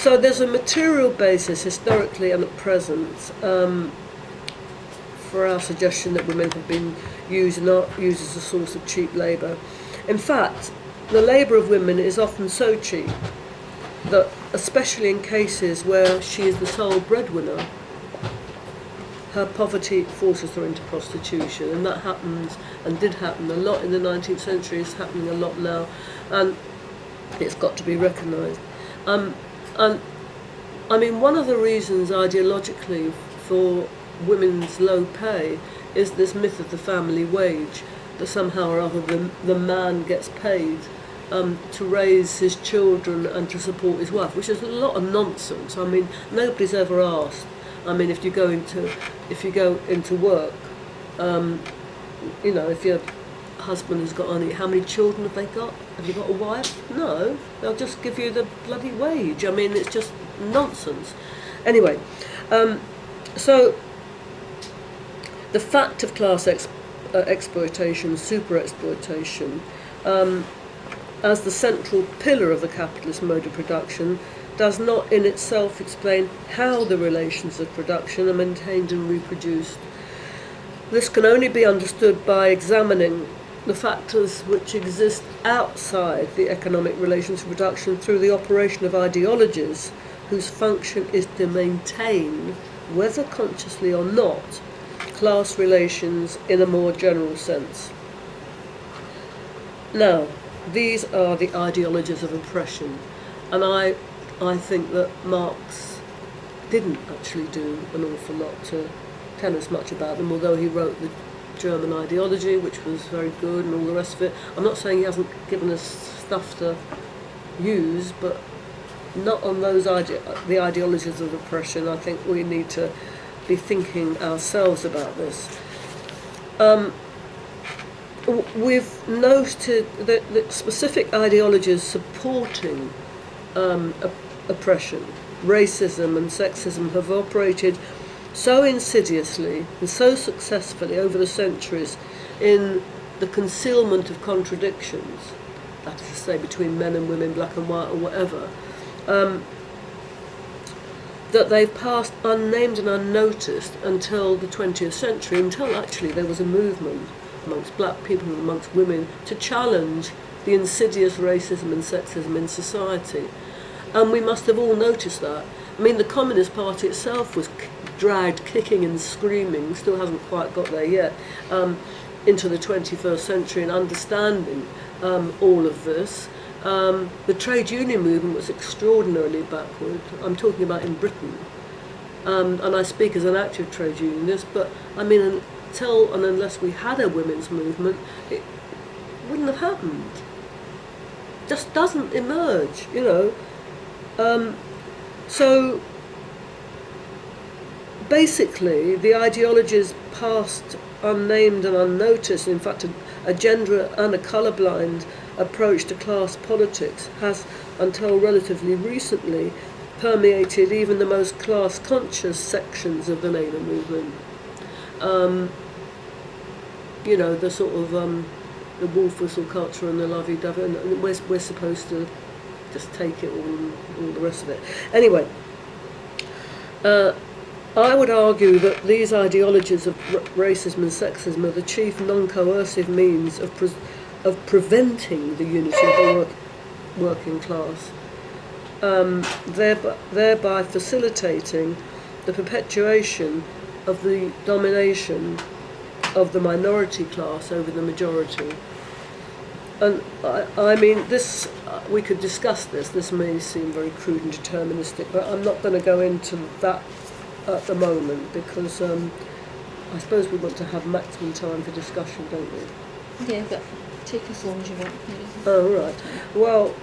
So there's a material basis, historically and at present, for our suggestion that women have been used as a source of cheap labour. In fact, the labour of women is often so cheap that, especially in cases where she is the sole breadwinner, her poverty forces her into prostitution, and that happens and did happen a lot in the 19th century. It's happening a lot now, and it's got to be recognised. And I mean, one of the reasons ideologically for women's low pay is this myth of the family wage, that somehow or other the man gets paid to raise his children and to support his wife, which is a lot of nonsense. I mean, nobody's ever asked. I mean, if you go into work, you know, if your husband has got only, how many children have they got? Have you got a wife? No, they'll just give you the bloody wage. I mean, it's just nonsense. Anyway, so the fact of class exploitation, super exploitation, as the central pillar of the capitalist mode of production, does not in itself explain how the relations of production are maintained and reproduced. This can only be understood by examining the factors which exist outside the economic relations of production through the operation of ideologies whose function is to maintain, whether consciously or not, class relations in a more general sense. Now, these are the ideologies of oppression, and I think that Marx didn't actually do an awful lot to tell us much about them, although he wrote the German Ideology, which was very good, and all the rest of it. I'm not saying he hasn't given us stuff to use, but not on those the ideologies of oppression. I think we need to be thinking ourselves about this. We've noted that specific ideologies supporting oppression, racism and sexism have operated so insidiously and so successfully over the centuries in the concealment of contradictions, that is to say between men and women, black and white or whatever, that they've passed unnamed and unnoticed until the 20th century, until actually there was a movement amongst black people and amongst women to challenge the insidious racism and sexism in society. And we must have all noticed that. I mean, the Communist Party itself was dragged kicking and screaming, still hasn't quite got there yet, into the 21st century and understanding all of this. The trade union movement was extraordinarily backward. I'm talking about in Britain. And I speak as an active trade unionist, but I mean, until and unless we had a women's movement, it wouldn't have happened. Just doesn't emerge, you know. So basically, the ideologies passed unnamed and unnoticed, in fact, a gender and a colourblind approach to class politics has, until relatively recently, permeated even the most class-conscious sections of the labour movement. You know, the sort of the wolf whistle culture and the lovey-dovey, and we're supposed to just take it all and all the rest of it. Anyway, I would argue that these ideologies of racism and sexism are the chief non-coercive means of preventing the unity of the working class, thereby facilitating the perpetuation of the domination of the minority class over the majority. And I mean, this, we could discuss this. This may seem very crude and deterministic, but I'm not going to go into that at the moment because I suppose we want to have maximum time for discussion, don't we? Yeah, but take as long as you want. Oh, right. Well,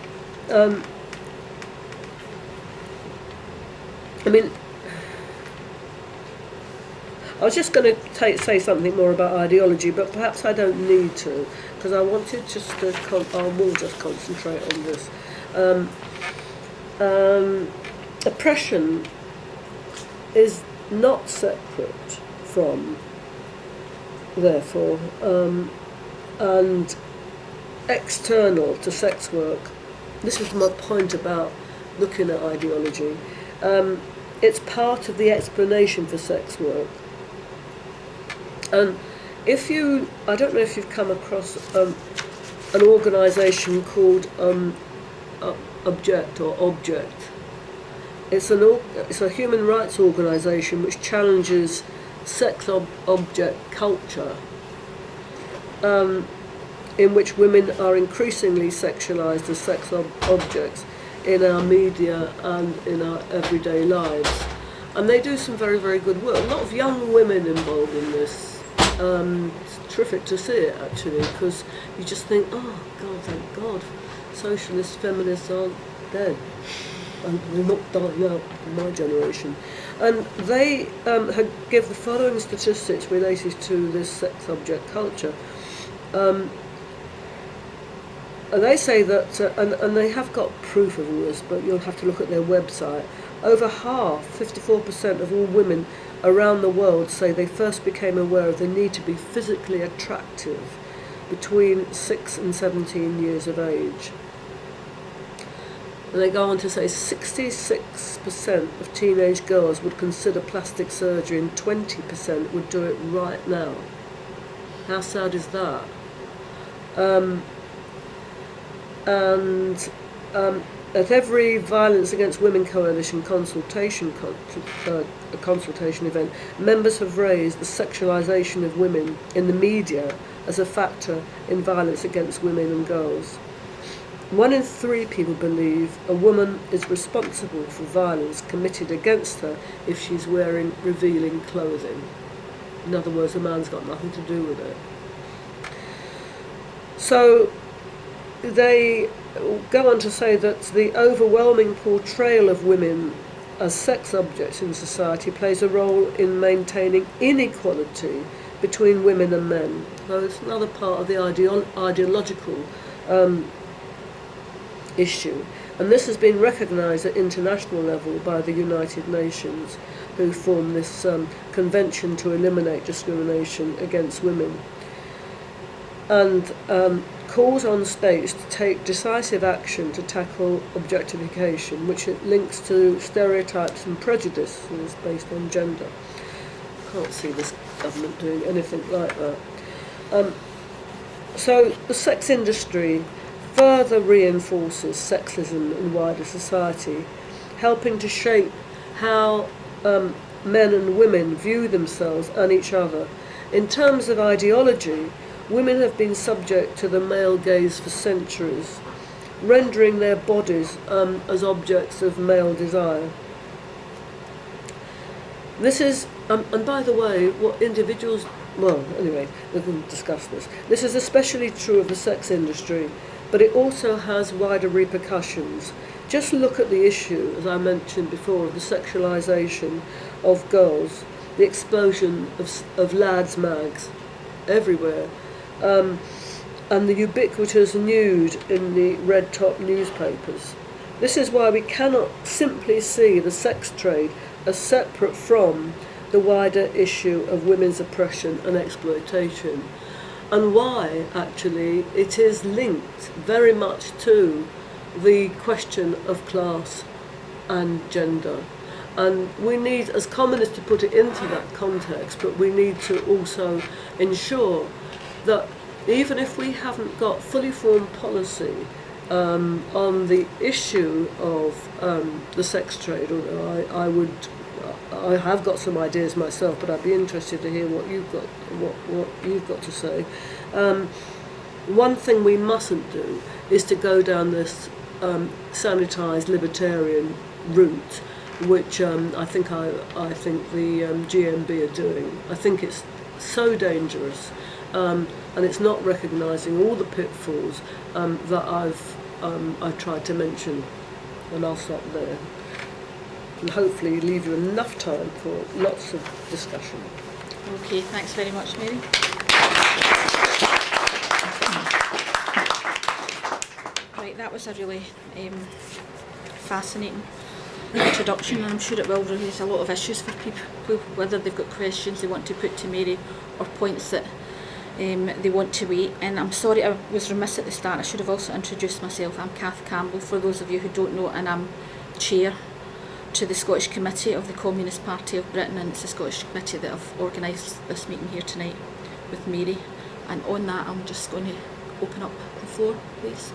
I mean, I was just going to say something more about ideology, but perhaps I don't need to, because I wanted just to, I will just concentrate on this. Oppression is not separate from, therefore, and external to sex work. This is my point about looking at ideology. It's part of the explanation for sex work. And I don't know if you've come across an organisation called Object. It's a human rights organisation which challenges sex object culture, in which women are increasingly sexualised as sex objects in our media and in our everyday lives. And they do some very, very good work. A lot of young women involved in this. It's terrific to see it, actually, because you just think, oh, God, thank God, socialist feminists aren't dead. And they're not dying out in my generation. And they give the following statistics related to this sex object culture. And they say that, and they have got proof of all this, but you'll have to look at their website. Over half, 54% of all women around the world say they first became aware of the need to be physically attractive between 6 and 17 years of age. And they go on to say 66% of teenage girls would consider plastic surgery and 20% would do it right now. How sad is that? At every Violence Against Women Coalition consultation event, members have raised the sexualisation of women in the media as a factor in violence against women and girls. 1 in 3 people believe a woman is responsible for violence committed against her if she's wearing revealing clothing. In other words, a man's got nothing to do with it. So they go on to say that the overwhelming portrayal of women as sex objects in society plays a role in maintaining inequality between women and men. So it's another part of the ideological issue. And this has been recognised at international level by the United Nations, who formed this convention to eliminate discrimination against women. And calls on states to take decisive action to tackle objectification, which it links to stereotypes and prejudices based on gender. I can't see this government doing anything like that. So the sex industry further reinforces sexism in wider society, helping to shape how men and women view themselves and each other. In terms of ideology, women have been subject to the male gaze for centuries, rendering their bodies as objects of male desire. This is, and by the way, what individuals, well, anyway, we can discuss this. This is especially true of the sex industry, but it also has wider repercussions. Just look at the issue, as I mentioned before, of the sexualisation of girls, the explosion of lads' mags everywhere, and the ubiquitous nude in the red top newspapers. This is why we cannot simply see the sex trade as separate from the wider issue of women's oppression and exploitation, and why actually it is linked very much to the question of class and gender. And we need, as communists, to put it into that context, but we need to also ensure that even if we haven't got fully formed policy on the issue of the sex trade, although I have got some ideas myself, but I'd be interested to hear what you've got to say. One thing we mustn't do is to go down this sanitised libertarian route, which I think the GMB are doing. I think it's so dangerous, and it's not recognising all the pitfalls that I've tried to mention. And I'll stop there, and hopefully leave you enough time for lots of discussion. Okay, thanks very much, Mary. Right, that was a really fascinating introduction, and I'm sure it will raise a lot of issues for people, whether they've got questions they want to put to Mary or points that they want to weigh. And I'm sorry, I was remiss at the start. I should have also introduced myself. I'm Kath Campbell, for those of you who don't know, and I'm chair to the Scottish Committee of the Communist Party of Britain, and it's the Scottish Committee that have organised this meeting here tonight with Mary. And on that, I'm just going to open up the floor, please.